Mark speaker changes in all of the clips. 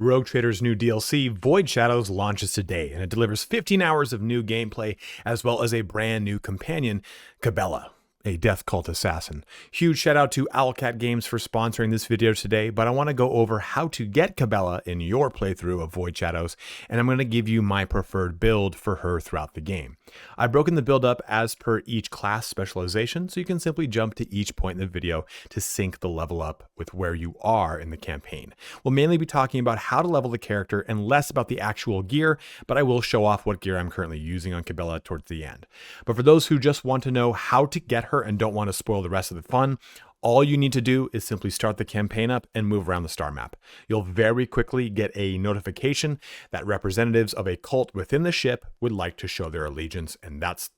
Speaker 1: Rogue Trader's new DLC, Void Shadows, launches today, and it delivers 15 hours of new gameplay, as well as a brand new companion, Kibellah, a death cult assassin. Huge shout out to Owlcat Games for sponsoring this video today, but I want to go over how to get Kibellah in your playthrough of Void Shadows, and I'm going to give you my preferred build for her throughout the game. I've broken the build up as per each class specialization, so you can simply jump to each point in the video to sync the level up with where you are in the campaign. We'll mainly be talking about how to level the character and less about the actual gear, but I will show off what gear I'm currently using on Kibellah towards the end. But for those who just want to know how to get her and don't want to spoil the rest of the fun, all you need to do is simply start the campaign up and move around the star map. You'll very quickly get a notification that representatives of a cult within the ship would like to show their allegiance, and that's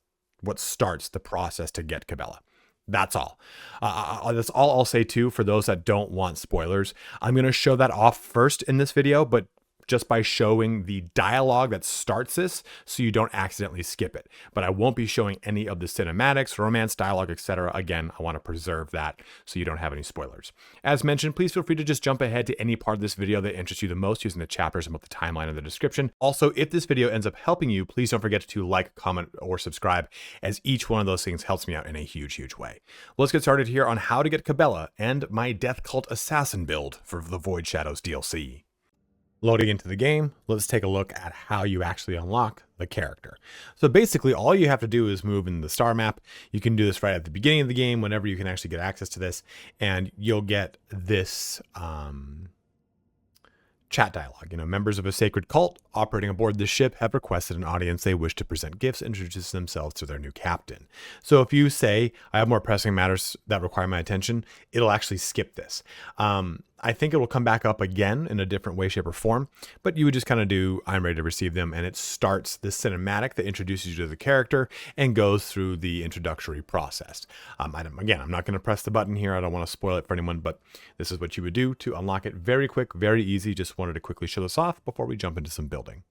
Speaker 1: what starts the process to get Kibellah. That's all. That's all I'll say too for those that don't want spoilers. I'm going to show that off first in this video, but just by showing the dialogue that starts this so you don't accidentally skip it. But I won't be showing any of the cinematics, romance, dialogue, etc. Again, I want to preserve that so you don't have any spoilers. As mentioned, please feel free to just jump ahead to any part of this video that interests you the most using the chapters above the timeline in the description. Also, if this video ends up helping you, please don't forget to like, comment, or subscribe, as each one of those things helps me out in a huge, huge way. Let's get started here on how to get Kibellah and my Death Cult Assassin build for the Void Shadows DLC. Loading into the game, let's take a look at how you actually unlock the character. So basically all you have to do is move in the star map. You can do this right at the beginning of the game, whenever you can actually get access to this, and you'll get this chat dialogue. Members of a sacred cult operating aboard this ship have requested an audience. They wish to present gifts and introduce themselves to their new captain. So if you say, I have more pressing matters that require my attention, it'll actually skip this. I think it will come back up again in a different way, shape, or form, but you would just kind of do, I'm ready to receive them, and it starts the cinematic that introduces you to the character and goes through the introductory process. Again, I'm not going to press the button here. I don't want to spoil it for anyone, but this is what you would do to unlock it. Very quick, very easy. Just wanted to quickly show this off before we jump into some building.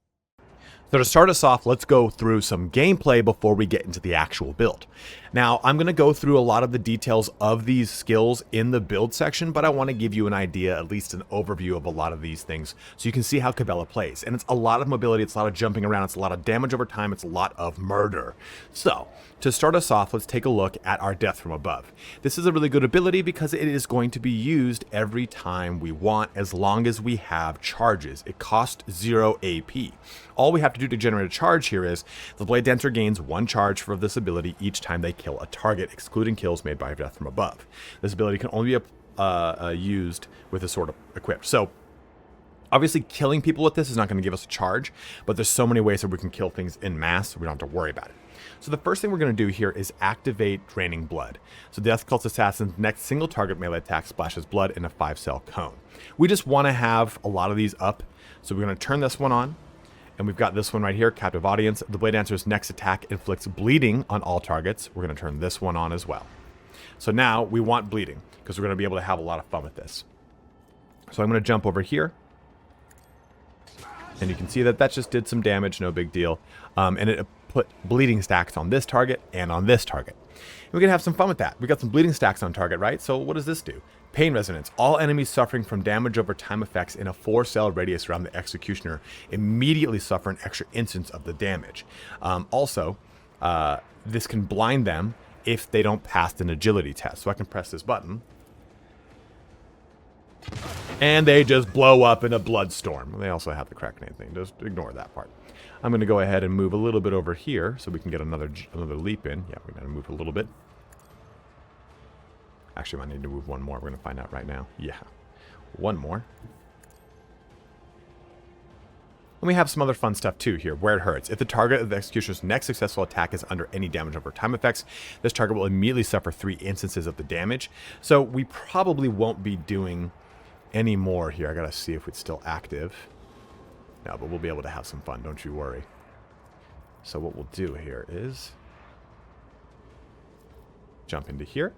Speaker 1: So to start us off, let's go through some gameplay before we get into the actual build. Now, I'm going to go through a lot of the details of these skills in the build section, but I want to give you an idea, at least an overview of a lot of these things, so you can see how Kibellah plays. And it's a lot of mobility, it's a lot of jumping around, it's a lot of damage over time, it's a lot of murder. So, to start us off, let's take a look at our Death from Above. This is a really good ability because it is going to be used every time we want, as long as we have charges. It costs 0 AP. All we have to do to generate a charge here is the Bladedancer gains 1 charge for this ability each time they kill a target, excluding kills made by Death from Above. This ability can only be used with a sword equipped. So obviously killing people with this is not going to give us a charge, but there's so many ways that we can kill things in mass, so we don't have to worry about it. So the first thing we're going to do here is activate Draining Blood. So Death Cult Assassin's next single target melee attack splashes blood in a 5-cell cone. We just want to have a lot of these up, so we're going to turn this one on. And we've got this one right here, Captive Audience. The Bladedancer's next attack inflicts bleeding on all targets. We're going to turn this one on as well. So now we want bleeding, because we're going to be able to have a lot of fun with this. So I'm going to jump over here. And you can see that that just did some damage, no big deal. And it put bleeding stacks on this target and on this target. And we're going to have some fun with that. We got some bleeding stacks on target, right? So what does this do? Pain Resonance. All enemies suffering from damage over time effects in a 4-cell radius around the Executioner immediately suffer an extra instance of the damage. This can blind them if they don't pass an agility test. So I can press this button, and they just blow up in a blood storm. They also have the crack grenade thing. Just ignore that part. I'm going to go ahead and move a little bit over here so we can get another leap in. Yeah, we're going to move a little bit. Actually, I might need to move one more. We're going to find out right now. Yeah, one more. And we have some other fun stuff too here, where it hurts. If the target of the Executioner's next successful attack is under any damage over time effects, this target will immediately suffer 3 instances of the damage. So we probably won't be doing any more here. I gotta see if it's still active. No, but we'll be able to have some fun, don't you worry. So what we'll do here is jump into here.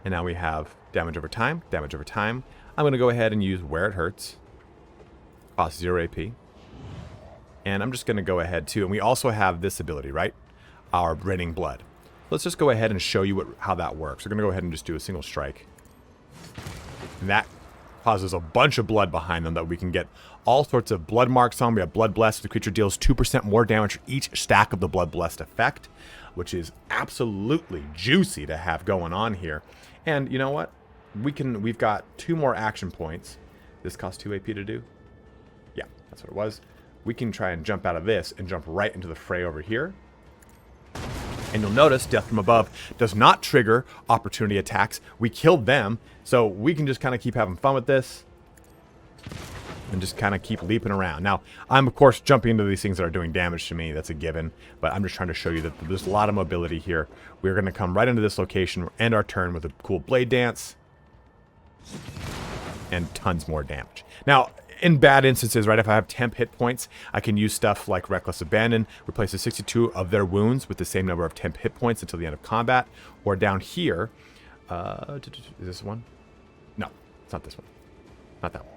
Speaker 1: And now we have damage over time, damage over time. I'm going to go ahead and use Where It Hurts. Cost 0 AP. And I'm just going to go ahead too. And we also have this ability, right? Our Draining Blood. Let's just go ahead and show you how that works. We're going to go ahead and just do a single strike. And that causes a bunch of blood behind them that we can get all sorts of blood marks on. We have Blood Blessed. The creature deals 2% more damage for each stack of the Blood Blessed effect, which is absolutely juicy to have going on here. And you know what? We've got 2 more action points. This costs 2 AP to do? Yeah, that's what it was. We can try and jump out of this and jump right into the fray over here. And you'll notice Death from Above does not trigger opportunity attacks. We killed them, so we can just kind of keep having fun with this and just kind of keep leaping around. Now, I'm, of course, jumping into these things that are doing damage to me. That's a given. But I'm just trying to show you that there's a lot of mobility here. We're going to come right into this location, end our turn with a cool Blade Dance, and tons more damage. Now, in bad instances, right, if I have temp hit points, I can use stuff like Reckless Abandon, replaces 62 of their wounds with the same number of temp hit points until the end of combat. Or down here, is this one? No, it's not this one. Not that one.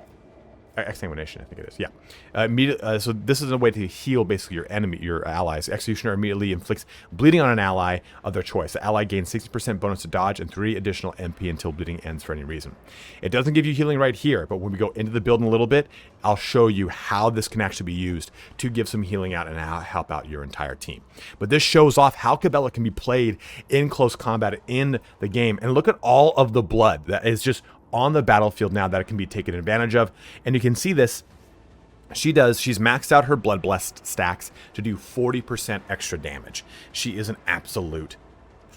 Speaker 1: Exsanguination, I think it is. Yeah. So this is a way to heal basically your enemy, your allies. Executioner immediately inflicts bleeding on an ally of their choice. The ally gains 60% bonus to dodge and 3 additional MP until bleeding ends for any reason. It doesn't give you healing right here, but when we go into the build in a little bit, I'll show you how this can actually be used to give some healing out and help out your entire team. But this shows off how Kibellah can be played in close combat in the game. And look at all of the blood that is just on the battlefield now that it can be taken advantage of. And you can see this. She's maxed out her Blood Blessed stacks to do 40% extra damage. She is an absolute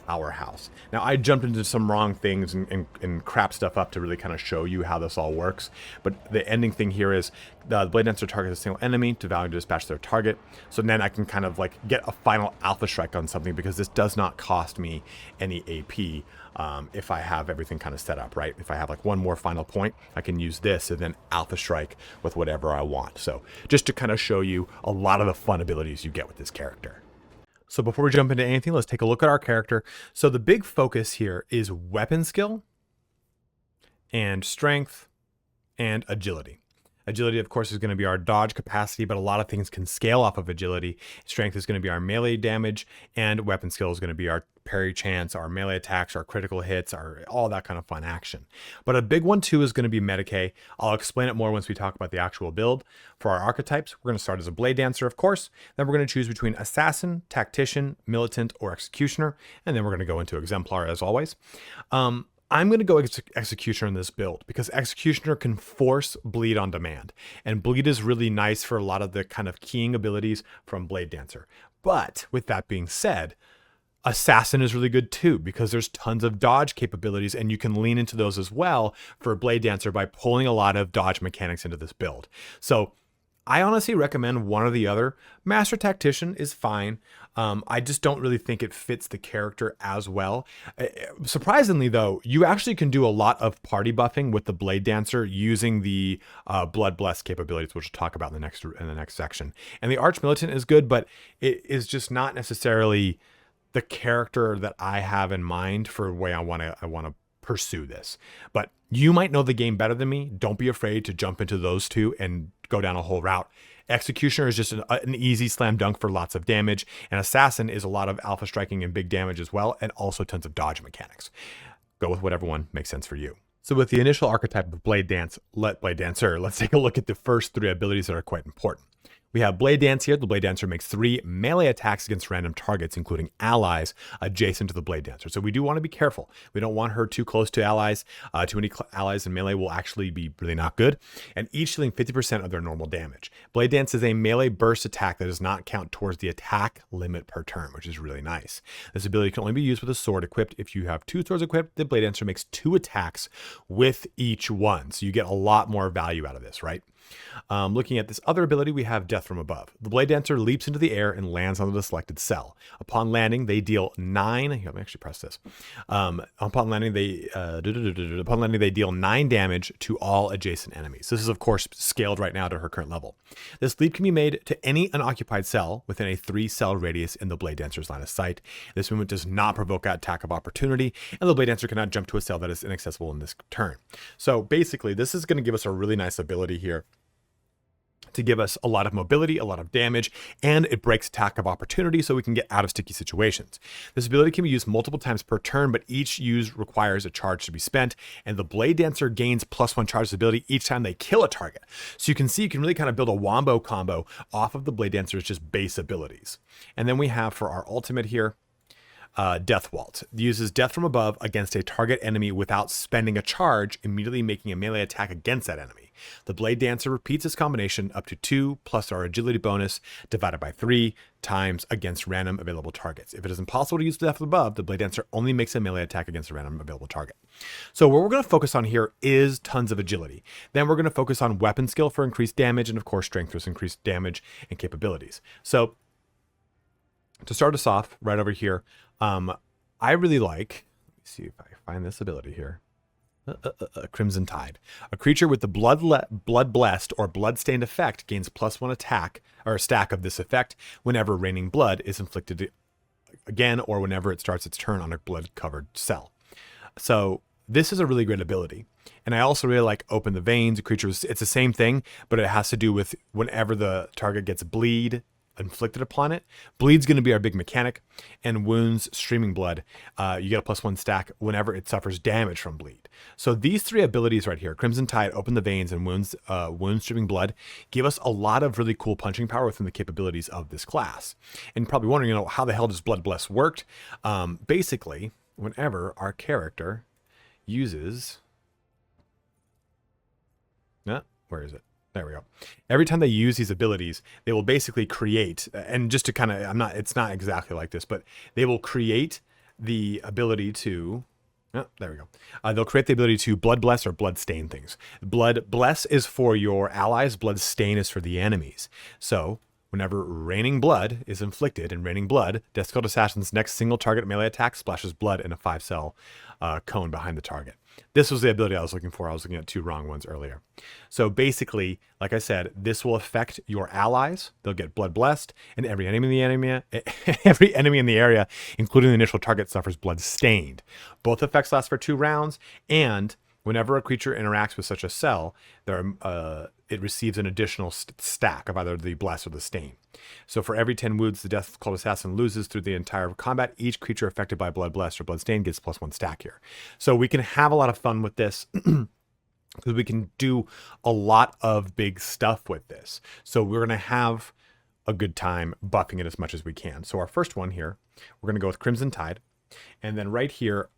Speaker 1: powerhouse. Now, I jumped into some wrong things and crap stuff up to really kind of show you how this all works. But the ending thing here is the Bladedancer targets a single enemy to value to dispatch their target. So then I can kind of like get a final Alpha Strike on something because this does not cost me any AP if I have everything kind of set up, right? If I have like one more final point, I can use this and then Alpha Strike with whatever I want. So just to kind of show you a lot of the fun abilities you get with this character. So before we jump into anything, let's take a look at our character. So the big focus here is weapon skill and strength and agility. Agility, of course, is going to be our dodge capacity, but a lot of things can scale off of agility. Strength is going to be our melee damage, and weapon skill is going to be our parry chance, our melee attacks, our critical hits, all that kind of fun action. But a big one, too, is going to be Medicae. I'll explain it more once we talk about the actual build. For our archetypes, we're going to start as a Bladedancer, of course. Then we're going to choose between Assassin, Tactician, Militant, or Executioner. And then we're going to go into Exemplar, as always. I'm going to go Executioner in this build because Executioner can force bleed on demand. And bleed is really nice for a lot of the kind of keying abilities from Bladedancer. But with that being said, Assassin is really good too because there's tons of dodge capabilities and you can lean into those as well for Bladedancer by pulling a lot of dodge mechanics into this build. So I honestly recommend one or the other. Master Tactician is fine. I just don't really think it fits the character as well. Surprisingly, though, you actually can do a lot of party buffing with the Bladedancer using the Blood Blessed capabilities, which we'll talk about in the next section. And the Arch Militant is good, but it is just not necessarily the character that I have in mind for the way I want to pursue this. But you might know the game better than me. Don't be afraid to jump into those two and go down a whole route. Executioner is just an easy slam dunk for lots of damage, and Assassin is a lot of alpha striking and big damage as well, and also tons of dodge mechanics. Go with whatever one makes sense for you. So with the initial archetype of Bladedancer, let's take a look at the first 3 abilities that are quite important. We have Blade Dance here. The Bladedancer makes 3 melee attacks against random targets, including allies adjacent to the Bladedancer. So we do want to be careful. We don't want her too close to allies. Too many allies in melee will actually be really not good. And each dealing 50% of their normal damage. Blade Dance is a melee burst attack that does not count towards the attack limit per turn, which is really nice. This ability can only be used with a sword equipped. If you have 2 swords equipped, the Bladedancer makes 2 attacks with each one. So you get a lot more value out of this, right? Looking at this other ability, we have Death from Above. The Bladedancer leaps into the air and lands on the selected cell. Upon landing, they deal 9. Here, let me actually press this. Upon landing, they deal 9 damage to all adjacent enemies. This is, of course, scaled right now to her current level. This leap can be made to any unoccupied cell within a 3-cell radius in the Bladedancer's line of sight. This movement does not provoke an attack of opportunity, and the Bladedancer cannot jump to a cell that is inaccessible in this turn. So basically, this is going to give us a really nice ability here to give us a lot of mobility, a lot of damage, and it breaks attack of opportunity so we can get out of sticky situations. This ability can be used multiple times per turn, but each use requires a charge to be spent, and the Bladedancer gains +1 charge ability each time they kill a target. So you can see you can really kind of build a wombo combo off of the Bladedancer's just base abilities. And then we have for our ultimate here, Death Waltz. It uses death from above against a target enemy without spending a charge, immediately making a melee attack against that enemy. The Bladedancer repeats this combination up to 2 plus our agility bonus divided by 3 times against random available targets. If it is impossible to use death from above, the Bladedancer only makes a melee attack against a random available target. So what we're going to focus on here is tons of agility. Then we're going to focus on weapon skill for increased damage, and of course strength for increased damage and capabilities. So to start us off right over here, I really like, let me see if I find this ability here. Crimson Tide. A creature with the blood blessed or blood-stained effect gains +1 attack or a stack of this effect whenever raining blood is inflicted again or whenever it starts its turn on a blood-covered cell. So this is a really great ability. And I also really like Open the Veins. A creature, it's the same thing, but it has to do with whenever the target gets bleed inflicted upon it. Bleed's going to be our big mechanic, and wounds, streaming blood. You get a +1 stack whenever it suffers damage from bleed. So these three abilities right here, Crimson Tide, Open the Veins, and wounds, streaming blood, give us a lot of really cool punching power within the capabilities of this class. And you're probably wondering, how the hell does Blood Bless work? Basically, whenever our character uses, where is it? There we go. Every time they use these abilities, they will basically create, and just to kind of, it's not exactly like this, but they will create the ability to, there we go. They'll create the ability to Blood Bless or Blood Stain things. Blood Bless is for your allies, Blood Stain is for the enemies. So whenever Raining Blood is inflicted, and Raining Blood, Death Skilled Assassin's next single target melee attack splashes blood in a 5-cell cone behind the target. This was the ability I was looking for. I was looking at 2 wrong ones earlier. So basically, like I said, this will affect your allies. They'll get Blood Blessed, and every enemy in the area, including the initial target, suffers Blood Stained. Both effects last for 2 rounds, and whenever a creature interacts with such a cell, it receives an additional stack of either the Bless or the Stain. So for every 10 wounds the Death Cult Assassin loses through the entire combat, each creature affected by Blood Bless or Blood Stain gets +1 stack here. So we can have a lot of fun with this because we can do a lot of big stuff with this. So we're going to have a good time buffing it as much as we can. So our first one here, we're going to go with Crimson Tide. And then right here,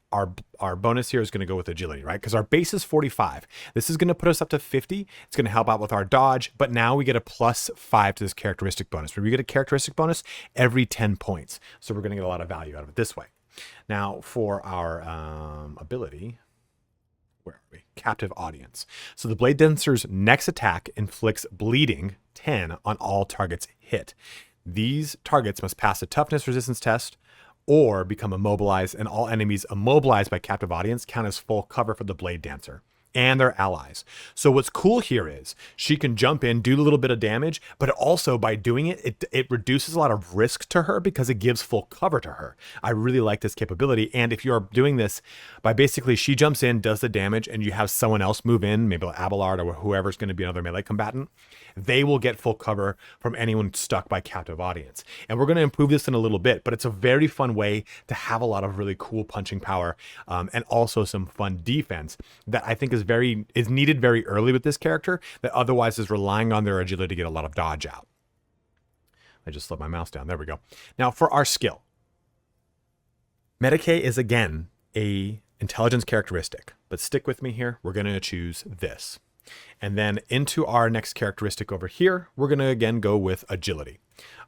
Speaker 1: our bonus here is going to go with agility, right? Because our base is 45. This is going to put us up to 50. It's going to help out with our dodge, but now we get a +5 to this characteristic bonus. We get a characteristic bonus every 10 points. So we're going to get a lot of value out of it this way. Now for our ability, where are we? Captive Audience. So the Bladedancer's next attack inflicts bleeding 10 on all targets hit. These targets must pass a toughness resistance test or become immobilized, and all enemies immobilized by Captive Audience count as full cover for the Bladedancer and their allies. So what's cool here is she can jump in, do a little bit of damage, but also by doing it, it reduces a lot of risk to her because it gives full cover to her. I really like this capability. And if you're doing this by basically she jumps in, does the damage, and you have someone else move in, maybe Abelard or whoever's going to be another melee combatant, they will get full cover from anyone stuck by Captive Audience. And we're going to improve this in a little bit, but it's a very fun way to have a lot of really cool punching power and also some fun defense that I think is needed very early with this character that otherwise is relying on their agility to get a lot of dodge out. I just slid my mouse down. There we go. Now for our skill. Medicae is again a intelligence characteristic, but stick with me here. We're going to choose this. And then into our next characteristic over here, we're going to again go with agility.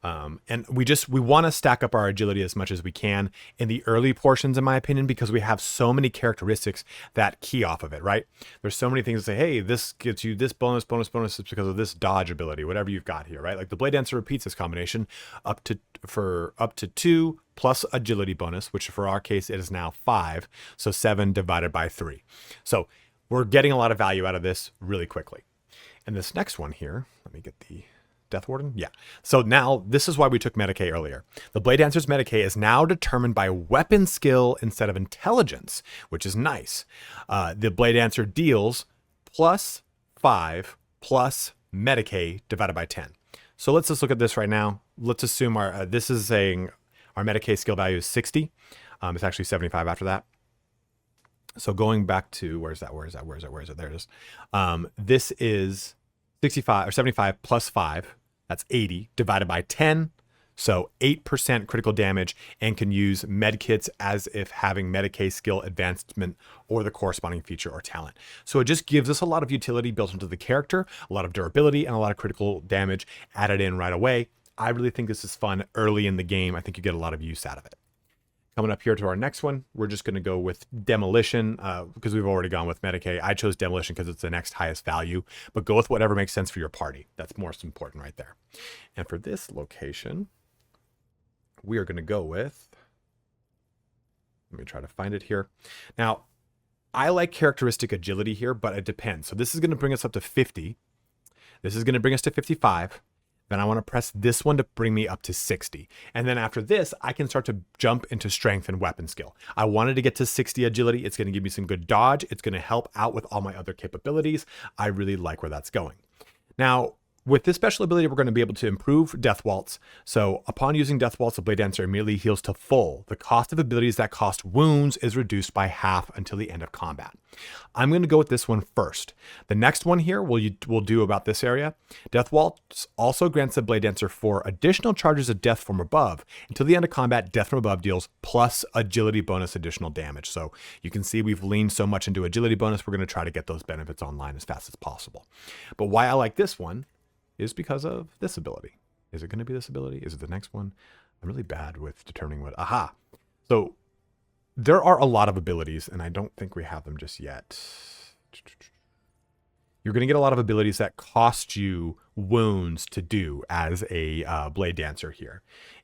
Speaker 1: And we want to stack up our agility as much as we can in the early portions, in my opinion, because we have so many characteristics that key off of it, right? There's so many things that say, hey, this gives you this bonus because of this dodge ability, whatever you've got here, right? Like the Bladedancer repeats this combination up to 2 plus agility bonus, which for our case, it is now 5. So 7 divided by 3. So we're getting a lot of value out of this really quickly. And this next one here, let me get the Death Warden. Yeah. So now this is why we took Medicae earlier. The Bladedancer's Medicae is now determined by weapon skill instead of intelligence, which is nice. The Bladedancer deals +5 plus Medicae divided by 10. So let's just look at this right now. Let's assume this is saying our Medicae skill value is 60. It's actually 75 after that. So going back to, where is that? There it is. This is 65 or 75 plus 5. That's 80 divided by 10. So 8% critical damage, and can use medkits as if having Medicae skill advancement or the corresponding feature or talent. So it just gives us a lot of utility built into the character, a lot of durability, and a lot of critical damage added in right away. I really think this is fun early in the game. I think you get a lot of use out of it. Coming up here to our next one, we're just going to go with Demolition because we've already gone with Medicae. I chose Demolition because it's the next highest value, but go with whatever makes sense for your party. That's most important right there. And for this location, we are going to go with, let me try to find it here. Now, I like characteristic agility here, but it depends. So this is going to bring us up to 50. This is going to bring us to 55. Then I want to press this one to bring me up to 60. And then after this, I can start to jump into strength and weapon skill. I wanted to get to 60 agility. It's going to give me some good dodge. It's going to help out with all my other capabilities. I really like where that's going. Now, with this special ability, we're going to be able to improve Death Waltz. So upon using Death Waltz, the Bladedancer immediately heals to full. The cost of abilities that cost wounds is reduced by half until the end of combat. I'm going to go with this one first. The next one here we'll do about this area. Death Waltz also grants the Bladedancer 4 additional charges of death from above. Until the end of combat, death from above deals plus agility bonus additional damage. So you can see we've leaned so much into agility bonus, we're going to try to get those benefits online as fast as possible. But why I like this one is because of this ability. Is it going to be this ability? Is it the next one? I'm really bad with determining what. Aha. So there are a lot of abilities, and I don't think we have them just yet. You're going to get a lot of abilities that cost you wounds to do as a Bladedancer here.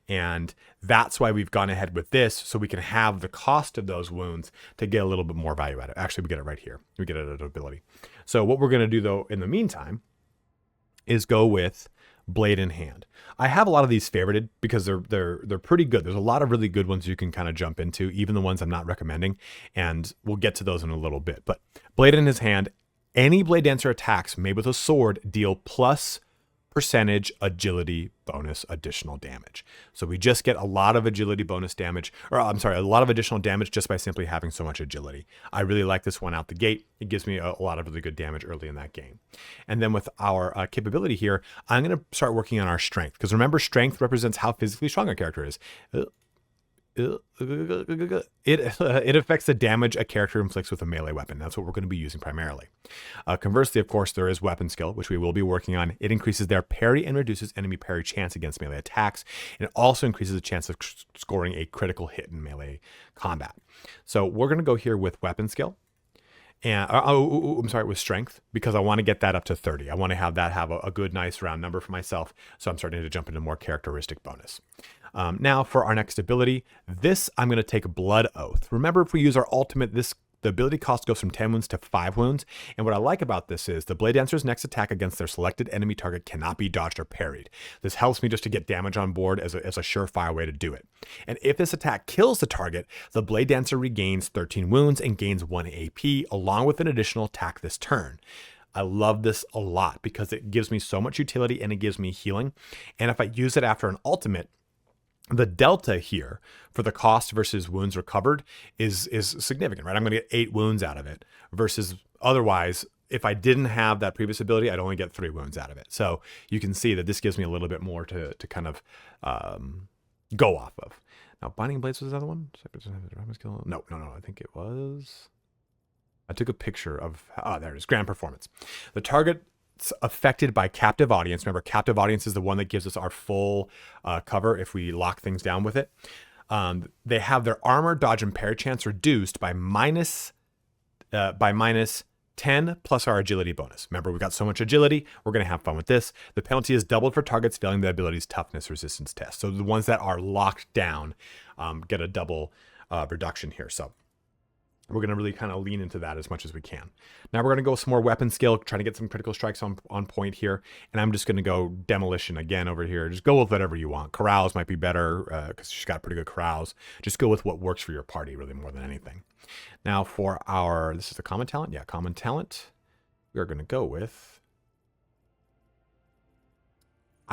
Speaker 1: And that's why we've gone ahead with this, so we can have the cost of those wounds to get a little bit more value out of it. Actually, we get it right here. We get it at ability. So what we're going to do, though, in the meantime, is go with Blade in Hand. I have a lot of these favorited because they're pretty good. There's a lot of really good ones you can kind of jump into, even the ones I'm not recommending, and we'll get to those in a little bit. But Blade in his hand, any Bladedancer attacks made with a sword deal plus percentage agility bonus additional damage. So we just get a lot of agility bonus damage, or I'm sorry, a lot of additional damage just by simply having so much agility. I really like this one out the gate. It gives me a lot of really good damage early in that game. And then with our capability here, I'm going to start working on our strength, because remember, strength represents how physically strong a character is. It affects the damage a character inflicts with a melee weapon. That's what we're going to be using primarily. Conversely, of course, there is weapon skill, which we will be working on. It increases their parry and reduces enemy parry chance against melee attacks. And it also increases the chance of scoring a critical hit in melee combat. So we're going to go here with weapon skill. And I'm sorry, with strength, because I want to get that up to 30. I want to have that have a good, nice round number for myself. So I'm starting to jump into more characteristic bonus. Now for our next ability, this I'm going to take Blood Oath. Remember, if we use our ultimate, the ability cost goes from 10 wounds to 5 wounds. And what I like about this is the Bladedancer's next attack against their selected enemy target cannot be dodged or parried. This helps me just to get damage on board as a surefire way to do it. And if this attack kills the target, the Bladedancer regains 13 wounds and gains 1 AP, along with an additional attack this turn. I love this a lot because it gives me so much utility and it gives me healing. And if I use it after an ultimate, the delta here for the cost versus wounds recovered is significant, right? I'm going to get 8 wounds out of it versus otherwise, if I didn't have that previous ability, I'd only get 3 wounds out of it. So you can see that this gives me a little bit more to kind of go off of. Now, Binding Blades was the other one? No, I think it was... I took a picture of... there it is. Grand Performance. The target affected by captive audience. Remember, captive audience is the one that gives us our full cover if we lock things down with it. They have their armor, dodge, and parry chance reduced by minus 10 plus our agility bonus. Remember, we've got so much agility, we're going to have fun with this. The penalty is doubled for targets failing the ability's toughness resistance test. So the ones that are locked down get a double reduction here. So we're going to really kind of lean into that as much as we can. Now we're going to go with some more weapon skill, trying to get some critical strikes on point here. And I'm just going to go Demolition again over here. Just go with whatever you want. Corrals might be better because she's got pretty good corrals. Just go with what works for your party really more than anything. Now for our, this is the common talent. Yeah, common talent. We are going to go with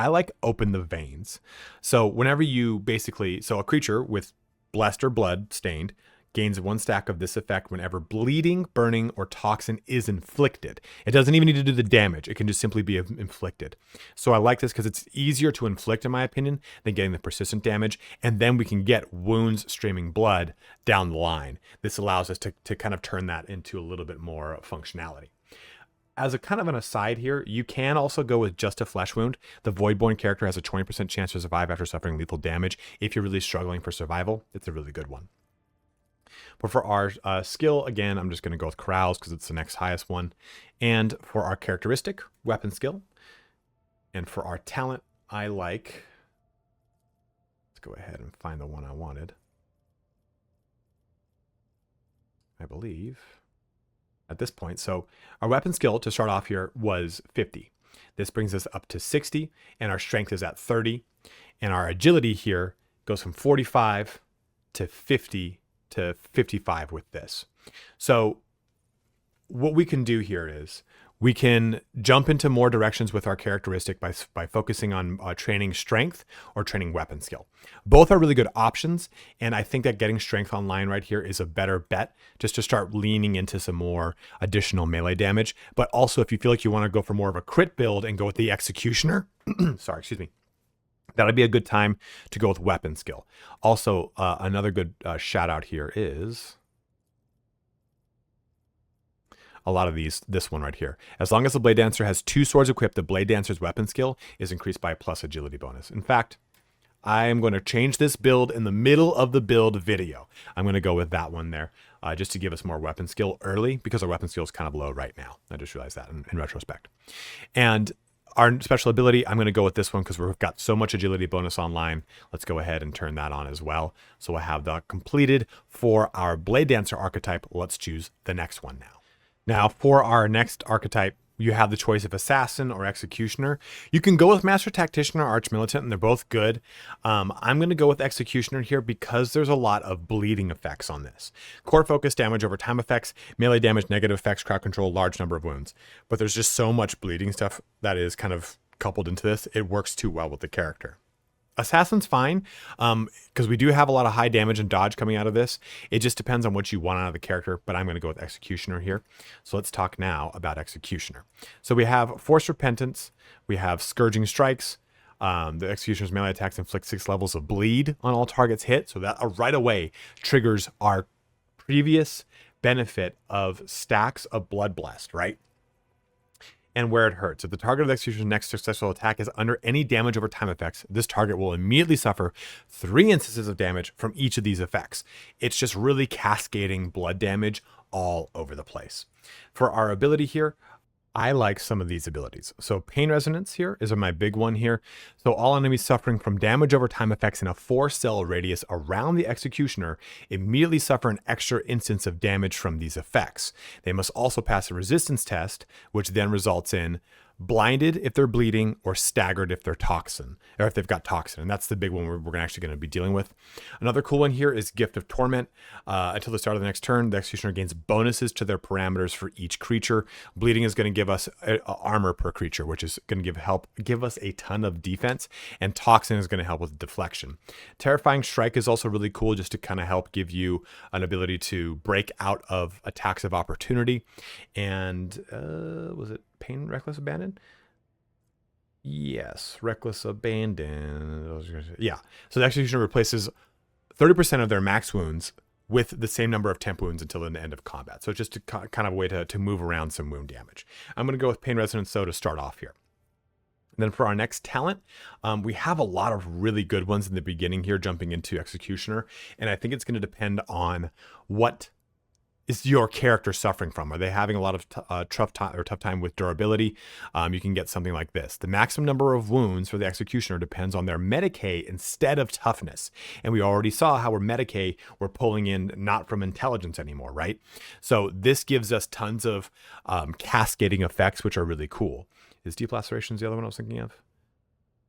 Speaker 1: I like Open the Veins. So whenever you basically, so a creature with blessed or blood stained gains 1 stack of this effect whenever bleeding, burning, or toxin is inflicted. It doesn't even need to do the damage. It can just simply be inflicted. So I like this because it's easier to inflict, in my opinion, than getting the persistent damage. And then we can get wounds streaming blood down the line. This allows us to kind of turn that into a little bit more functionality. As a kind of an aside here, you can also go with just a flesh wound. The Voidborn character has a 20% chance to survive after suffering lethal damage. If you're really struggling for survival, it's a really good one. But for our skill, again, I'm just going to go with Carouse because it's the next highest one. And for our characteristic, weapon skill. And for our talent, I like... Let's go ahead and find the one I wanted. I believe at this point. So our weapon skill to start off here was 50. This brings us up to 60, and our strength is at 30. And our agility here goes from 45 to 50 to 55 with this. So what we can do here is we can jump into more directions with our characteristic by focusing on training strength or training weapon skill. Both are really good options, and I think that getting strength online right here is a better bet just to start leaning into some more additional melee damage. But also if you feel like you want to go for more of a crit build and go with the executioner, sorry, excuse me, that'd be a good time to go with weapon skill. Also, another good shout out here is a lot of this one right here. As long as the Bladedancer has 2 swords equipped, the Bladedancer's weapon skill is increased by a plus agility bonus. In fact, I am going to change this build in the middle of the build video. I'm going to go with that one there just to give us more weapon skill early because our weapon skill is kind of low right now. I just realized that in retrospect. And our special ability, I'm going to go with this one because we've got so much agility bonus online. Let's go ahead and turn that on as well. So we'll have that completed for our Bladedancer archetype. Let's choose the next one now. Now for our next archetype, you have the choice of Assassin or Executioner. You can go with Master Tactician or Archmilitant, and they're both good. I'm going to go with Executioner here because there's a lot of bleeding effects on this. Core focus, damage over time effects, melee damage, negative effects, crowd control, large number of wounds. But there's just so much bleeding stuff that is kind of coupled into this. It works too well with the character. Assassin's fine because we do have a lot of high damage and dodge coming out of this. It just depends on what you want out of the character, but I'm going to go with Executioner here. So let's talk now about Executioner. So we have Forced Repentance, we have Scourging Strikes. The Executioner's melee attacks inflict 6 levels of bleed on all targets hit, so that right away triggers our previous benefit of stacks of Blood Blessed, right? And where it hurts. If the target of the Executioner's next successful attack is under any damage over time effects, this target will immediately suffer 3 instances of damage from each of these effects. It's just really cascading blood damage all over the place. For our ability here, I like some of these abilities. So Pain Resonance here is my big one here. So all enemies suffering from damage over time effects in a 4-cell radius around the Executioner immediately suffer an extra instance of damage from these effects. They must also pass a resistance test, which then results in blinded if they're bleeding or staggered if they're toxin, or if they've got toxin. And that's the big one we're actually going to be dealing with. Another cool one here is Gift of Torment. Until the start of the next turn, the Executioner gains bonuses to their parameters for each creature. Bleeding is going to give us armor per creature, which is going to give us a ton of defense. And Toxin is going to help with deflection. Terrifying Strike is also really cool just to kind of help give you an ability to break out of attacks of opportunity. And was it Reckless Abandon? Yes, Reckless Abandon. Yeah. So the Executioner replaces 30% of their max wounds with the same number of temp wounds until the end of combat. So it's just kind of a way to move around some wound damage. I'm going to go with Pain Resonance though to start off here. And then for our next talent, we have a lot of really good ones in the beginning here jumping into Executioner. And I think it's going to depend on what is your character suffering from? Are they having a lot of tough time with durability? You can get something like this. The maximum number of wounds for the Executioner depends on their Medicae instead of toughness. And we already saw how we're Medicae, we're pulling in not from intelligence anymore, right? So this gives us tons of cascading effects, which are really cool. Is Deep Lacerations the other one I was thinking of?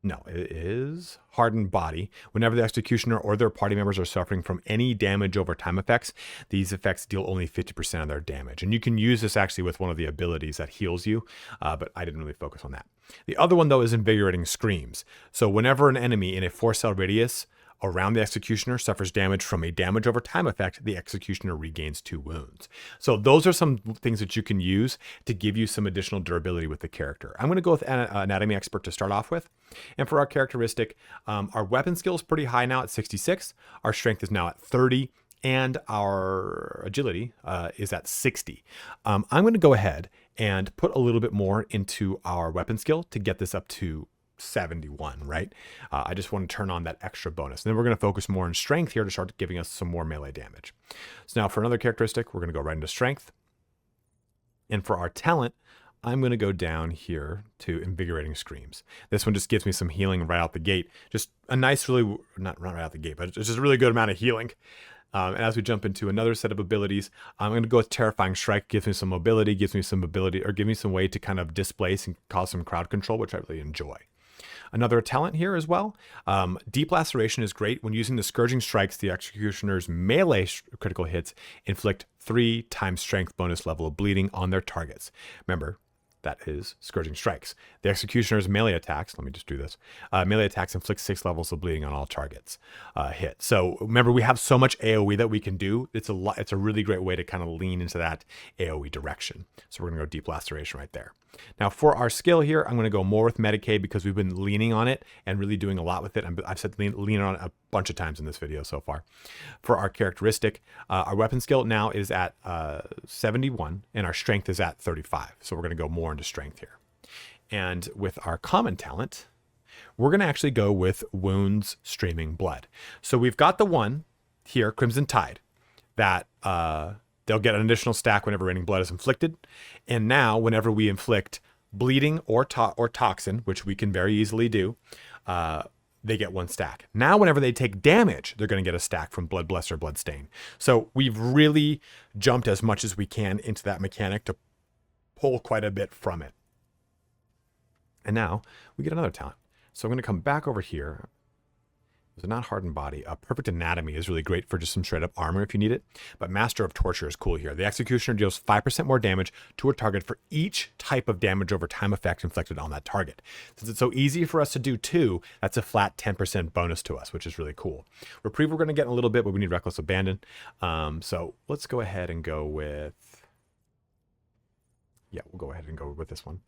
Speaker 1: No, it is hardened body. Whenever the executioner or their party members are suffering from any damage over time effects, these effects deal only 50% of their damage. And you can use this actually with one of the abilities that heals you, but I didn't really focus on that. The other one, though, is invigorating screams. So whenever an enemy in a 4-cell radius around the executioner suffers damage from a damage over time effect, the executioner regains 2 wounds. So those are some things that you can use to give you some additional durability with the character. I'm going to go with Anatomy Expert to start off with. And for our characteristic, our weapon skill is pretty high now at 66. Our strength is now at 30. And our agility is at 60. I'm going to go ahead and put a little bit more into our weapon skill to get this up to 71, right? I just want to turn on that extra bonus. And then we're going to focus more on strength here to start giving us some more melee damage. So now for another characteristic, we're going to go right into strength. And for our talent, I'm going to go down here to Invigorating Screams. This one just gives me some healing right out the gate. Just a nice, really, not right out the gate, but it's just a really good amount of healing. And as we jump into another set of abilities, I'm going to go with Terrifying Strike. Gives me some mobility, gives me some ability, or give me some way to kind of displace and cause some crowd control, which I really enjoy. Another talent here as well. Deep Laceration is great. When using the Scourging Strikes, the Executioner's melee critical hits inflict 3 times strength bonus level of bleeding on their targets. Remember, that is Scourging Strikes. The Executioner's melee attacks, let me just do this. Melee attacks inflict 6 levels of bleeding on all targets hit. So remember, we have so much AoE that we can do. It's a really great way to kind of lean into that AoE direction. So we're going to go Deep Laceration right there. Now for our skill here, I'm going to go more with Medicaid because we've been leaning on it and really doing a lot with it. I've said lean on it a bunch of times in this video so far. For our characteristic, our weapon skill now is at 71 and our strength is at 35. So we're going to go more into strength here. And with our common talent, we're going to actually go with Wounds Streaming Blood. So we've got the one here, Crimson Tide, that they'll get an additional stack whenever raining blood is inflicted. And now whenever we inflict bleeding or toxin, which we can very easily do, they get 1 stack. Now whenever they take damage, they're going to get a stack from Blood Bless or Bloodstain. So we've really jumped as much as we can into that mechanic to pull quite a bit from it. And now we get another talent. So I'm going to come back over here. So not Hardened Body. Perfect Anatomy is really great for just some straight up armor if you need it. But Master of Torture is cool here. The Executioner deals 5% more damage to a target for each type of damage over time effect inflicted on that target. Since it's so easy for us to do 2, that's a flat 10% bonus to us, which is really cool. Reprieve we're going to get in a little bit, but we need Reckless Abandon. So let's go ahead and go with... Yeah, we'll go ahead and go with this one.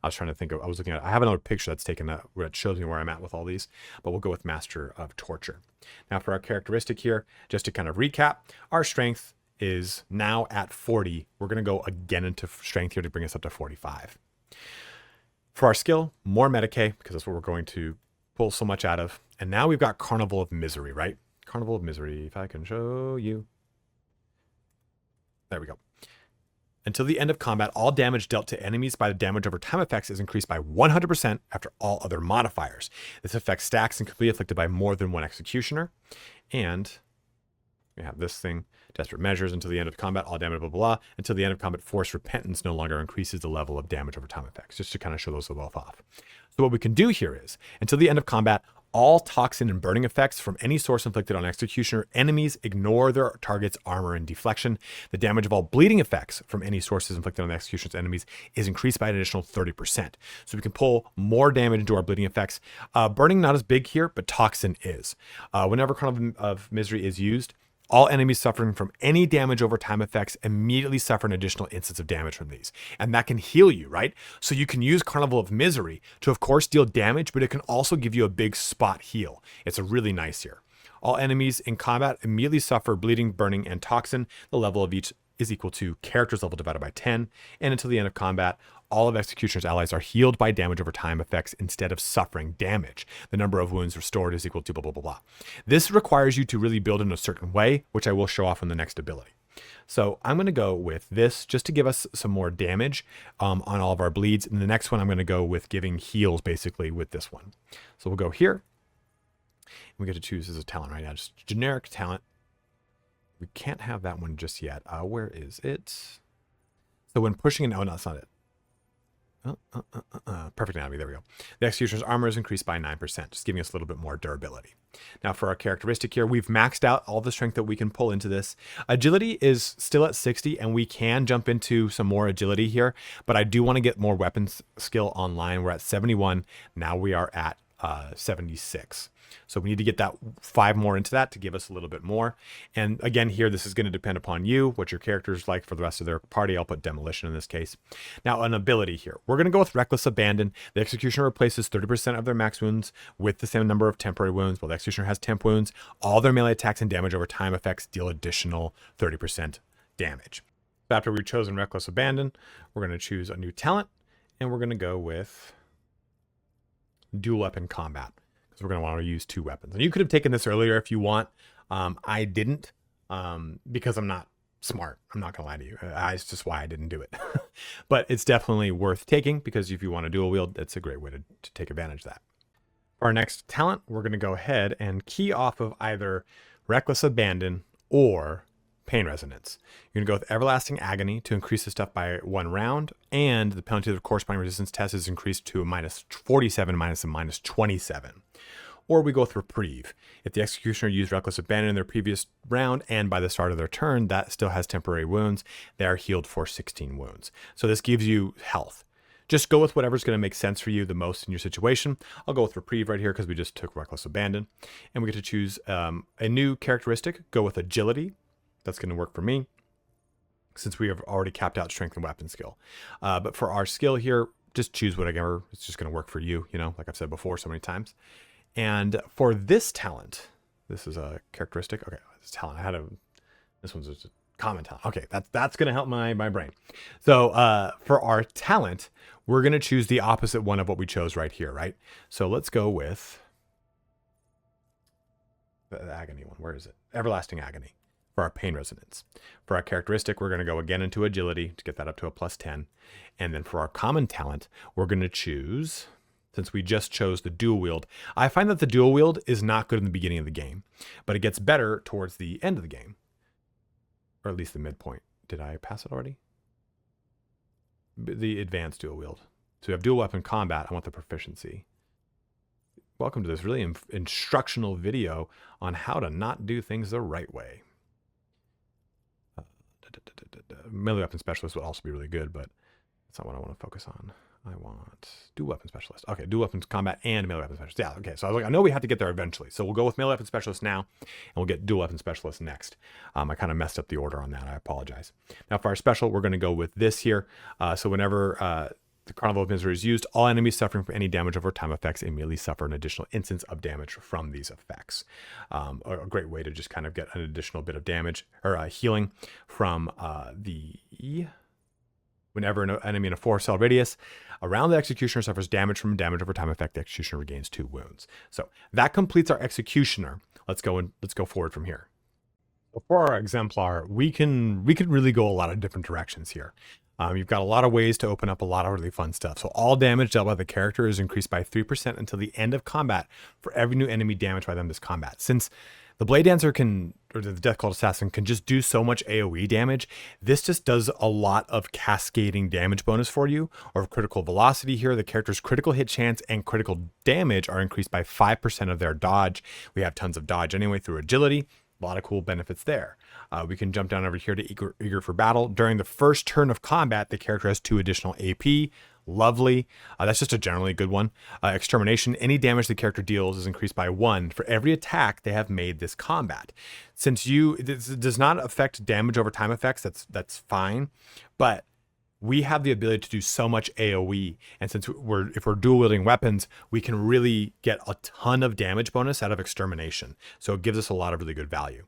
Speaker 1: I was trying to think of, I have another picture that's taken where it shows me where I'm at with all these, but we'll go with Master of Torture. Now for our characteristic here, just to kind of recap, our strength is now at 40. We're going to go again into strength here to bring us up to 45. For our skill, more Medicaid, because that's what we're going to pull so much out of. And now we've got Carnival of Misery, right? Carnival of Misery, if I can show you. There we go. Until the end of combat, all damage dealt to enemies by the damage over time effects is increased by 100% after all other modifiers. This effect stacks and can be afflicted by more than 1 executioner. And we have this thing, Desperate Measures, until the end of combat, all damage, blah, blah, blah. Until the end of combat, Forced Repentance no longer increases the level of damage over time effects, just to kind of show those both off. So what we can do here is, until the end of combat, all toxin and burning effects from any source inflicted on executioner enemies ignore their target's armor and deflection. The damage of all bleeding effects from any sources inflicted on the executioner's enemies is increased by an additional 30%. So we can pull more damage into our bleeding effects. Burning not as big here, but toxin is. Whenever Carnival of Misery is used, all enemies suffering from any damage over time effects immediately suffer an additional instance of damage from these. And that can heal you, right? So you can use Carnival of Misery to, of course, deal damage, but it can also give you a big spot heal. It's a really nice here. All enemies in combat immediately suffer bleeding, burning, and toxin. The level of each is equal to character's level divided by 10. And until the end of combat, all of Executioner's allies are healed by damage over time effects instead of suffering damage. The number of wounds restored is equal to blah, blah, blah, blah. This requires you to really build in a certain way, which I will show off in the next ability. So I'm going to go with this just to give us some more damage on all of our bleeds. And the next one, I'm going to go with giving heals basically with this one. So we'll go here. We get to choose as a talent right now, just generic talent. We can't have that one just yet. Where is it? So when pushing an, oh, no, that's not it. Perfect anatomy, there we go. The Executioner's armor is increased by 9%, just giving us a little bit more durability. Now for our characteristic here, we've maxed out all the strength that we can pull into this. Agility is still at 60, and we can jump into some more agility here, but I do want to get more weapons skill online. We're at 71, now we are at 76. So we need to get that 5 more into that to give us a little bit more. And again, here, this is going to depend upon you, what your character's like for the rest of their party. I'll put Demolition in this case. Now, an ability here. We're going to go with Reckless Abandon. The Executioner replaces 30% of their max wounds with the same number of temporary wounds. While the Executioner has temp wounds, all their melee attacks and damage over time effects deal additional 30% damage. After we've chosen Reckless Abandon, we're going to choose a new talent, and we're going to go with Dual Weapon Combat. We're going to want to use 2 weapons. And you could have taken this earlier if you want. I didn't because I'm not smart. I'm not going to lie to you. It's just why I didn't do it. But it's definitely worth taking because if you want to dual wield, that's a great way to take advantage of that. For our next talent, we're going to go ahead and key off of either Reckless Abandon or Pain Resonance. You're going to go with Everlasting Agony to increase the stuff by 1 round, and the penalty of the corresponding resistance test is increased to a -47 minus a -27. Or we go with Reprieve. If the Executioner used Reckless Abandon in their previous round and by the start of their turn, that still has temporary wounds, they are healed for 16 wounds. So this gives you health. Just go with whatever's going to make sense for you the most in your situation. I'll go with Reprieve right here because we just took Reckless Abandon. And we get to choose a new characteristic. Go with Agility. That's going to work for me since we have already capped out strength and weapon skill. But for our skill here, just choose whatever. It's just going to work for you, you know, like I've said before so many times. And for this talent, this is a characteristic. Okay, this talent. This one's just a common talent. Okay, that's going to help my brain. So for our talent, we're going to choose the opposite one of what we chose right here, right? So let's go with the Agony one. Where is it? Everlasting Agony. For our Pain Resonance. For our characteristic, we're going to go again into Agility to get that up to a +10. And then for our common talent, we're going to choose, since we just chose the dual wield, I find that the dual wield is not good in the beginning of the game, but it gets better towards the end of the game, or at least the midpoint. Did I pass it already? The advanced dual wield. So we have dual weapon combat. I want the proficiency. Welcome to this really instructional video on how to not do things the right way. Melee weapon specialist would also be really good, but that's not what I want to focus on. I want dual weapon specialist. Okay, dual weapons combat and melee weapon specialist. Yeah, okay. So I was like, I know we have to get there eventually. So we'll go with melee weapon specialist now, and we'll get dual weapon specialist next. I kind of messed up the order on that. I apologize. Now for our special, we're going to go with this here. So whenever the Carnival of Misery is used, all enemies suffering from any damage over time effects immediately suffer an additional instance of damage from these effects. A great way to just kind of get an additional bit of damage or healing from whenever an enemy in a 4-cell radius around the Executioner suffers damage from damage over time effect, the Executioner regains 2 wounds. So that completes our Executioner. Let's go forward from here. For our Exemplar, we could really go a lot of different directions here. You've got a lot of ways to open up a lot of really fun stuff. So all damage dealt by the character is increased by 3% until the end of combat for every new enemy damaged by them this combat. Since the Bladedancer or the Death Cult Assassin can just do so much AoE damage, this just does a lot of cascading damage bonus for you, or critical velocity here. The character's critical hit chance and critical damage are increased by 5% of their dodge. We have tons of dodge anyway through agility. A lot of cool benefits there. We can jump down over here to Eager for Battle. During the first turn of combat, the character has 2 additional AP. Lovely. That's just a generally good one. Extermination. Any damage the character deals is increased by 1 for every attack they have made this combat. Since this does not affect damage over time effects, that's fine. But we have the ability to do so much AoE, and since if we're dual wielding weapons, we can really get a ton of damage bonus out of extermination. So it gives us a lot of really good value.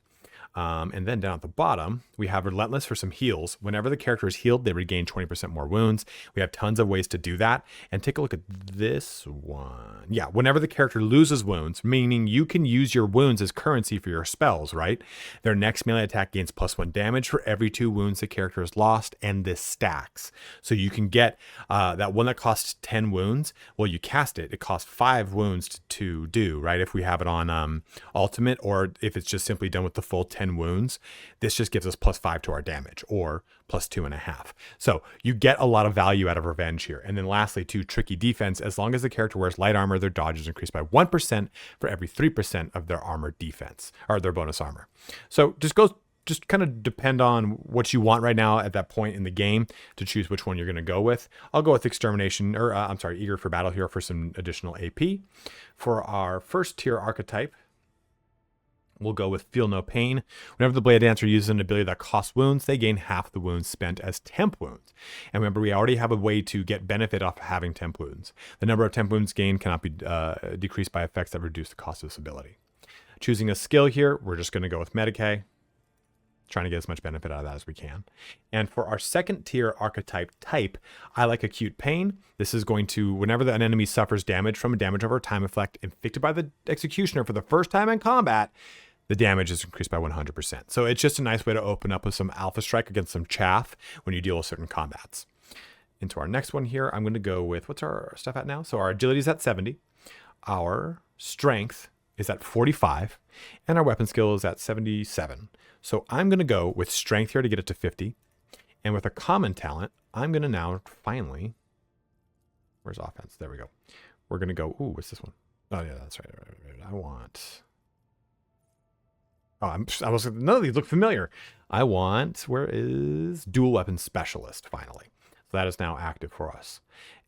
Speaker 1: And then down at the bottom, we have Relentless for some heals. Whenever the character is healed, they regain 20% more wounds. We have tons of ways to do that. And take a look at this one. Yeah, whenever the character loses wounds, meaning you can use your wounds as currency for your spells, right? Their next melee attack gains +1 damage for every 2 wounds the character has lost, and this stacks. So you can get that one that costs 10 wounds. Well, you cast it. It costs 5 wounds to do, right? If we have it on ultimate, or if it's just simply done with the full 10 10 wounds, this just gives us +5 to our damage, or +2.5. So you get a lot of value out of Revenge here. And then lastly, to Tricky Defense, as long as the character wears light armor, their dodge is increased by 1% for every 3% of their armor defense, or their bonus armor. So just kind of depend on what you want right now at that point in the game to choose which one you're going to go with. I'll go with Extermination, or Eager for Battle here for some additional AP. For our first tier archetype, we'll go with Feel No Pain. Whenever the Bladedancer uses an ability that costs wounds, they gain half the wounds spent as temp wounds. And remember, we already have a way to get benefit off of having temp wounds. The number of temp wounds gained cannot be decreased by effects that reduce the cost of this ability. Choosing a skill here, we're just going to go with Medicae, trying to get as much benefit out of that as we can. And for our second tier archetype type, I like Acute Pain. This is going to, whenever an enemy suffers damage from a damage over time effect inflicted by the Executioner for the first time in combat, the damage is increased by 100%. So it's just a nice way to open up with some Alpha Strike against some chaff when you deal with certain combats. Into our next one here, I'm going to go with, what's our stuff at now? So our agility is at 70. Our strength is at 45. And our weapon skill is at 77. So I'm going to go with strength here to get it to 50. And with a common talent, I'm going to now finally, where's offense? There we go. We're going to go, ooh, what's this one? Oh yeah, that's right. I want... none of these look familiar. I want, where is Dual Weapon Specialist, finally. So that is now active for us.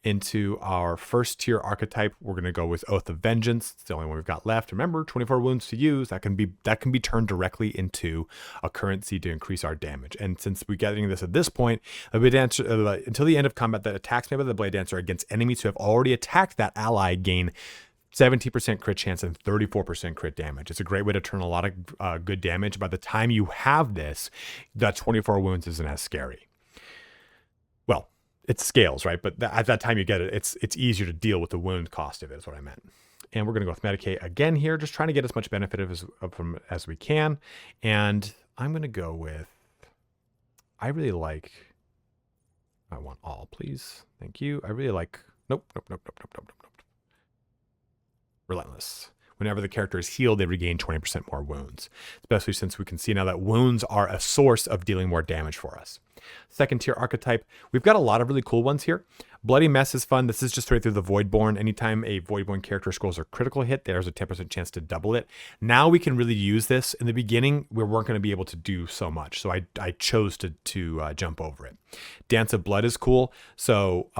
Speaker 1: Into our first tier archetype, we're going to go with Oath of Vengeance. It's the only one we've got left. Remember, 24 wounds to use. That can be turned directly into a currency to increase our damage. And since we're getting this at this point, the Bladedancer, until the end of combat, that attacks made by the Bladedancer against enemies who have already attacked that ally gain 70% crit chance and 34% crit damage. It's a great way to turn a lot of good damage. By the time you have this, that 24 wounds isn't as scary. Well, it scales, right? But at that time you get it, it's easier to deal with the wound cost of it, is what I meant. And we're going to go with Medicae again here, just trying to get as much benefit as we can. And I'm going to go with, I want all, please. Thank you. I really like, nope. Relentless. Whenever the character is healed, they regain 20% more wounds, especially since we can see now that wounds are a source of dealing more damage for us. Second tier archetype, we've got a lot of really cool ones here. Bloody Mess is fun. This is just straight through the Voidborn. Anytime a Voidborn character scrolls a critical hit, there's a 10% chance to double it. Now we can really use this. In the beginning, we weren't going to be able to do so much, so I chose to jump over it. Dance of Blood is cool. So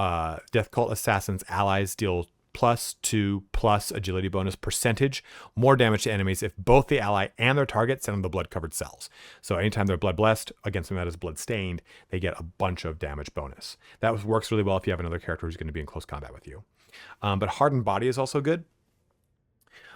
Speaker 1: Death Cult Assassins allies deal +2 agility bonus percentage more damage to enemies if both the ally and their target send them the blood covered cells. So anytime they're blood blessed against something that is blood stained, they get a bunch of damage bonus. That works really well if you have another character who's going to be in close combat with you. But Hardened Body is also good.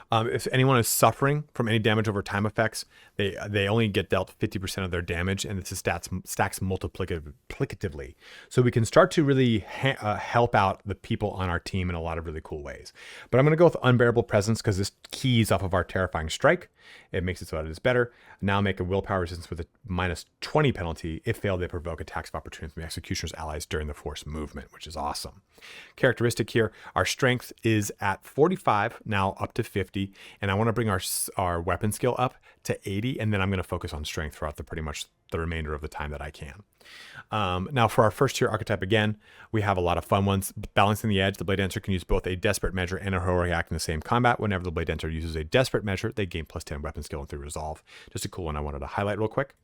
Speaker 1: If anyone is suffering from any damage over time effects, they only get dealt 50% of their damage, and this is stacks multiplicatively. So we can start to really help out the people on our team in a lot of really cool ways. But I'm going to go with Unbearable Presence because this keys off of our Terrifying Strike. It makes it so that it is better. Now make a willpower resistance with a -20 penalty. If failed, they provoke attacks of opportunity from the Executioner's allies during the force movement, which is awesome. Characteristic here, our strength is at 45, now up to 50. And I want to bring our weapon skill up to 80, and then I'm going to focus on strength throughout pretty much the remainder of the time that I can. Now for our first tier archetype, again, we have a lot of fun ones. Balancing the Edge, the Bladedancer can use both a Desperate Measure and a Heroic Act in the same combat. Whenever the Bladedancer uses a Desperate Measure, they gain +10 weapon skill and 3 resolve. Just a cool one I wanted to highlight real quick.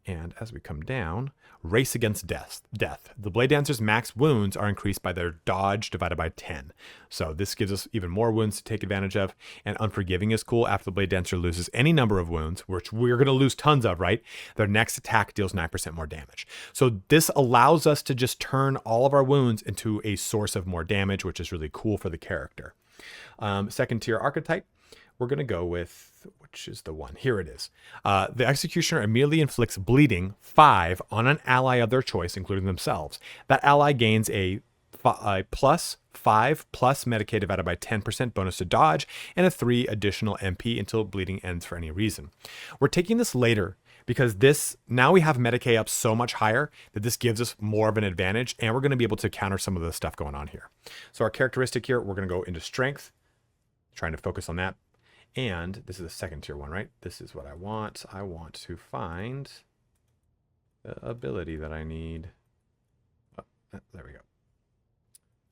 Speaker 1: And as we come down, Race Against Death. The Bladedancer's max wounds are increased by their dodge divided by 10. So this gives us even more wounds to take advantage of. And Unforgiving is cool. After the Bladedancer loses any number of wounds, which we're going to lose tons of, right? Their next attack deals 9% more damage. So this allows us to just turn all of our wounds into a source of more damage, which is really cool for the character. Second tier archetype, we're going to go with, which is the one? Here it is. The Executioner immediately inflicts bleeding 5 on an ally of their choice, including themselves. That ally gains a +5 plus Medicae divided by 10% bonus to dodge and a 3 additional MP until bleeding ends for any reason. We're taking this later because now we have Medicae up so much higher that this gives us more of an advantage, and we're going to be able to counter some of the stuff going on here. So our characteristic here, we're going to go into strength, trying to focus on that. And this is a second tier one, right? This is what I want. I want to find the ability that I need. Oh, there we go.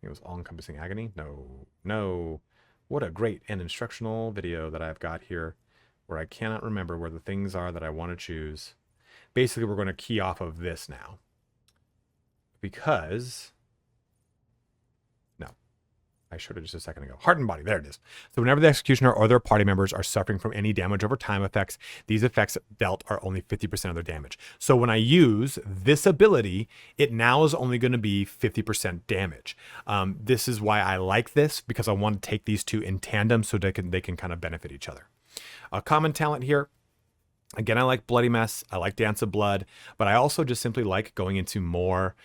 Speaker 1: It was all-encompassing agony. No. What a great and instructional video that I've got here where I cannot remember where the things are that I want to choose. Basically, we're going to key off of this now. Because... I showed it just a second ago. Heart and body, there it is. So whenever the executioner or their party members are suffering from any damage over time effects, these effects dealt are only 50% of their damage. So when I use this ability, it now is only going to be 50% damage. This is why I like this, because I want to take these two in tandem so they can kind of benefit each other. A common talent here. Again, I like Bloody Mess. I like Dance of Blood, but I also just simply like going into more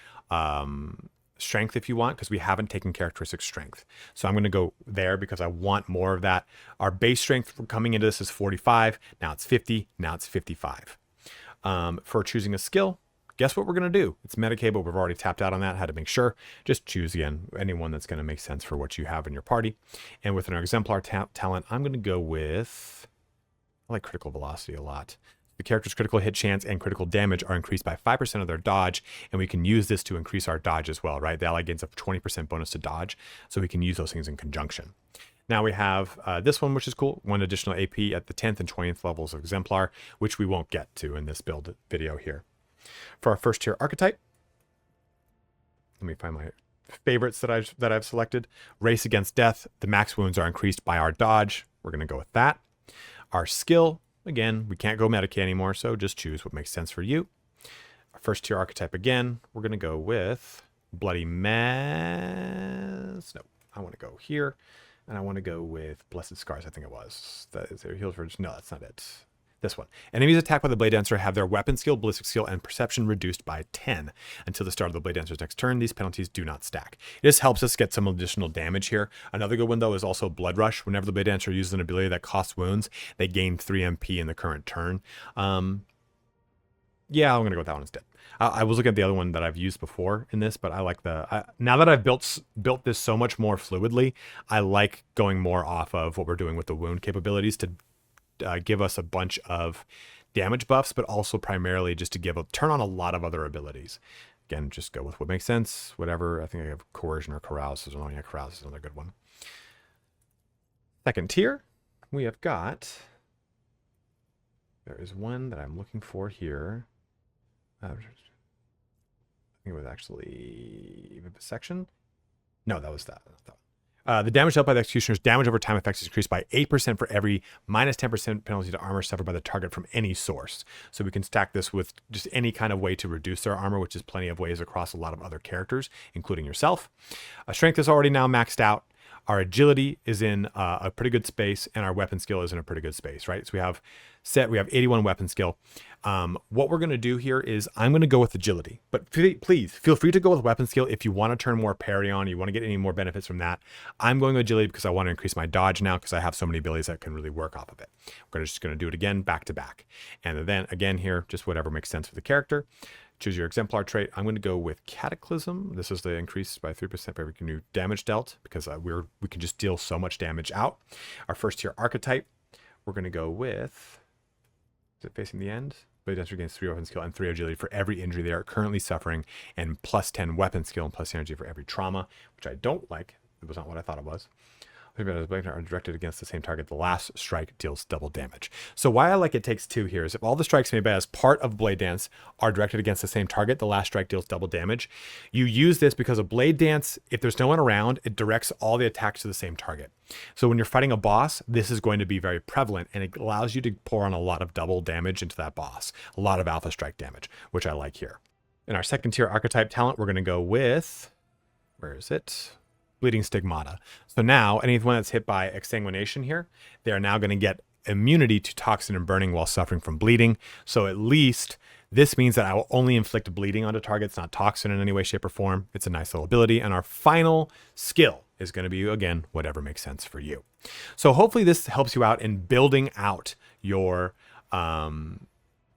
Speaker 1: strength if you want, because we haven't taken characteristic strength. So I'm going to go there because I want more of that. Our base strength coming into this is 45. Now it's 50. Now it's 55. For choosing a skill, guess what we're going to do? It's Medicaid, but we've already tapped out on that. Had to make sure. Just choose again anyone that's going to make sense for what you have in your party. And with an Exemplar talent, I'm going to go with, I like critical velocity a lot. The character's critical hit chance and critical damage are increased by 5% of their dodge, and we can use this to increase our dodge as well, right? The ally gains a 20% bonus to dodge, so we can use those things in conjunction. Now we have this one, which is cool. 1 additional AP at the 10th and 20th levels of Exemplar, which we won't get to in this build video here. For our first tier archetype, let me find my favorites that I've selected. Race Against Death. The max wounds are increased by our dodge. We're going to go with that. Our skill. Again, we can't go Medicaid anymore, so just choose what makes sense for you. Our first tier archetype again, we're going to go with Bloody Mess. No, I want to go here, and I want to go with Blessed Scars, I think it was. That is their heals for... No, that's not it. This one. Enemies attacked by the Bladedancer have their weapon skill, ballistic skill, and perception reduced by 10 until the start of the Bladedancer's next turn. These penalties do not stack. This helps us get some additional damage here. Another good one, though, is also Blood Rush. Whenever the Bladedancer uses an ability that costs wounds, they gain 3 MP in the current turn. Yeah, I'm going to go with that one instead. I was looking at the other one that I've used before in this, but I like now that I've built this so much more fluidly, I like going more off of what we're doing with the wound capabilities to give us a bunch of damage buffs, but also primarily just to turn on a lot of other abilities. Again, just go with what makes sense, whatever. I think I have Coercion or Carouse. So yeah, Carouse is another good one. Second tier, we have got, there is one that I'm looking for here. I think it was actually Vivisection. No, that was that. The damage dealt by the Executioner's damage over time effects is increased by 8% for every minus 10% penalty to armor suffered by the target from any source. So we can stack this with just any kind of way to reduce their armor, which is plenty of ways across a lot of other characters, including yourself. Strength is already now maxed out. Our agility is in a pretty good space, and our weapon skill is in a pretty good space, right? So we have 81 weapon skill. What we're going to do here is I'm going to go with agility, but please feel free to go with weapon skill if you want to turn more parry on, you want to get any more benefits from that. I'm going with agility because I want to increase my dodge now because I have so many abilities that can really work off of it. We're just going to do it again, back to back. And then again here, just whatever makes sense for the character. Choose your Exemplar trait. I'm going to go with Cataclysm. This is the increase by 3% for every new damage dealt because we can just deal so much damage out. Our first tier archetype, we're going to go with, is it Facing the End? Bladedancer gains 3 weapon skill and 3 agility for every injury they are currently suffering, and plus 10 weapon skill and plus energy for every trauma, which I don't like. It was not what I thought it was. Are directed against the same target. The last strike deals double damage. So why I like it takes 2 here is if all the strikes made by as part of Blade Dance are directed against the same target, the last strike deals double damage. You use this because of Blade Dance, if there's no one around, it directs all the attacks to the same target. So when you're fighting a boss, this is going to be very prevalent, and it allows you to pour on a lot of double damage into that boss. A lot of alpha strike damage, which I like here. In our second tier archetype talent, we're going to go with, where is it? Bleeding Stigmata. So now anyone that's hit by exsanguination here, they are now going to get immunity to toxin and burning while suffering from bleeding. So at least this means that I will only inflict bleeding onto targets, not toxin in any way, shape, or form. It's a nice little ability. And our final skill is going to be, again, whatever makes sense for you. So hopefully this helps you out in building out your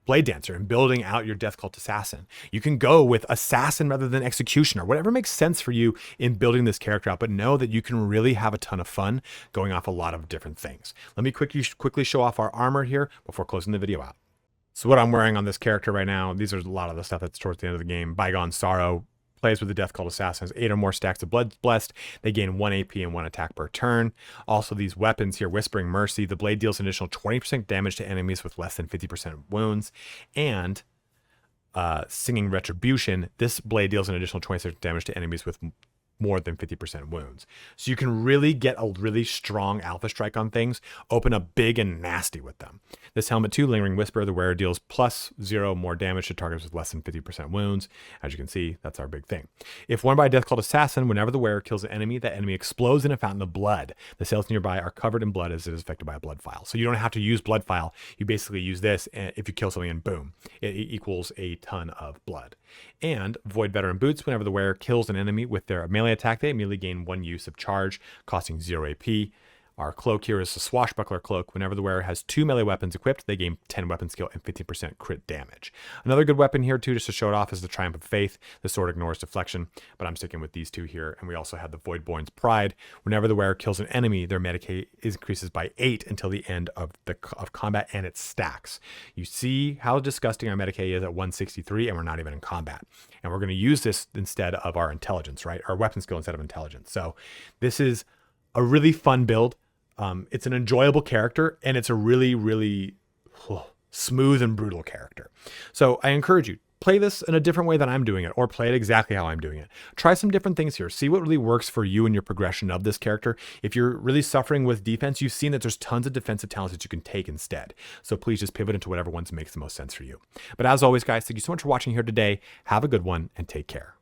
Speaker 1: Bladedancer and building out your Death Cult Assassin. You can go with Assassin rather than Executioner, whatever makes sense for you in building this character out, but know that you can really have a ton of fun going off a lot of different things. Let me quickly show off our armor here before closing the video out. So what I'm wearing on this character right now, these are a lot of the stuff that's towards the end of the game. Bygone Sorrow plays with the Death Cult Assassins, 8 or more stacks of Blood Blessed. They gain 1 AP and 1 attack per turn. Also, these weapons here, Whispering Mercy, the blade deals an additional 20% damage to enemies with less than 50% wounds. And Singing Retribution, this blade deals an additional 20% damage to enemies with more than 50% wounds. So you can really get a really strong alpha strike on things, open up big and nasty with them. This helmet too, Lingering Whisper, the wearer deals +0 more damage to targets with less than 50% wounds. As you can see, that's our big thing. If worn by a Death Cult Assassin, whenever the wearer kills an enemy, that enemy explodes in a fountain of blood. The cells nearby are covered in blood as it is affected by a blood file. So you don't have to use blood file. You basically use this, and if you kill something and boom, it equals a ton of blood. And Void Veteran Boots, whenever the wearer kills an enemy with their melee attack, they immediately gain 1 use of charge, costing 0 AP. Our cloak here is a Swashbuckler Cloak. Whenever the wearer has 2 melee weapons equipped, they gain 10 weapon skill and 15% crit damage. Another good weapon here too, just to show it off, is the Triumph of Faith. The sword ignores deflection, but I'm sticking with these two here. And we also have the Voidborn's Pride. Whenever the wearer kills an enemy, their Medicae increases by 8 until the end of combat, and it stacks. You see how disgusting our Medicae is at 163, and we're not even in combat. And we're going to use this instead of our intelligence, right? Our weapon skill instead of intelligence. So this is a really fun build. It's an enjoyable character, and it's a really, really smooth and brutal character. So I encourage you, play this in a different way than I'm doing it, or play it exactly how I'm doing it. Try some different things here. See what really works for you and your progression of this character. If you're really suffering with defense, you've seen that there's tons of defensive talents that you can take instead. So please just pivot into whatever ones makes the most sense for you. But as always, guys, thank you so much for watching here today. Have a good one and take care.